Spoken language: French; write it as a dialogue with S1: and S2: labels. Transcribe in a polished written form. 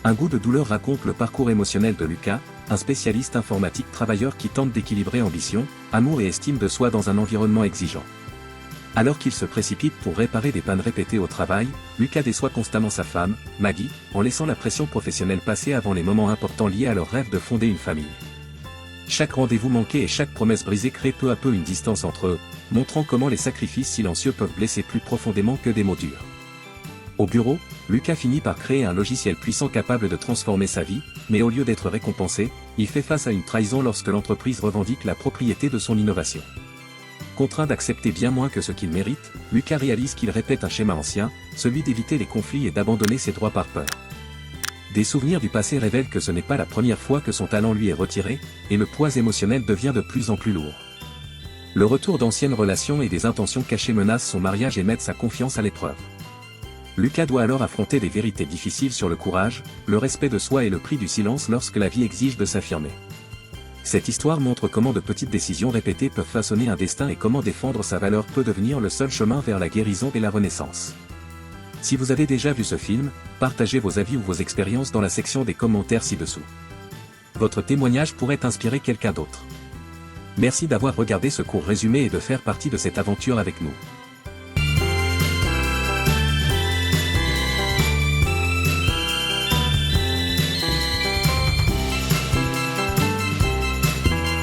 S1: Un goût de douleur raconte le parcours émotionnel de Lucas, un spécialiste informatique travailleur qui tente d'équilibrer ambition, amour et estime de soi dans un environnement exigeant. Alors qu'il se précipite pour réparer des pannes répétées au travail, Lucas déçoit constamment sa femme, Maggie, en laissant la pression professionnelle passer avant les moments importants liés à leur rêve de fonder une famille. Chaque rendez-vous manqué et chaque promesse brisée crée peu à peu une distance entre eux, montrant comment les sacrifices silencieux peuvent blesser plus profondément que des mots durs. Au bureau, Lucas finit par créer un logiciel puissant capable de transformer sa vie, mais au lieu d'être récompensé, il fait face à une trahison lorsque l'entreprise revendique la propriété de son innovation. Contraint d'accepter bien moins que ce qu'il mérite, Lucas réalise qu'il répète un schéma ancien, celui d'éviter les conflits et d'abandonner ses droits par peur. Des souvenirs du passé révèlent que ce n'est pas la première fois que son talent lui est retiré, et le poids émotionnel devient de plus en plus lourd. Le retour d'anciennes relations et des intentions cachées menacent son mariage et mettent sa confiance à l'épreuve. Lucas doit alors affronter des vérités difficiles sur le courage, le respect de soi et le prix du silence lorsque la vie exige de s'affirmer. Cette histoire montre comment de petites décisions répétées peuvent façonner un destin et comment défendre sa valeur peut devenir le seul chemin vers la guérison et la renaissance. Si vous avez déjà vu ce film, partagez vos avis ou vos expériences dans la section des commentaires ci-dessous. Votre témoignage pourrait inspirer quelqu'un d'autre. Merci d'avoir regardé ce court résumé et de faire partie de cette aventure avec nous.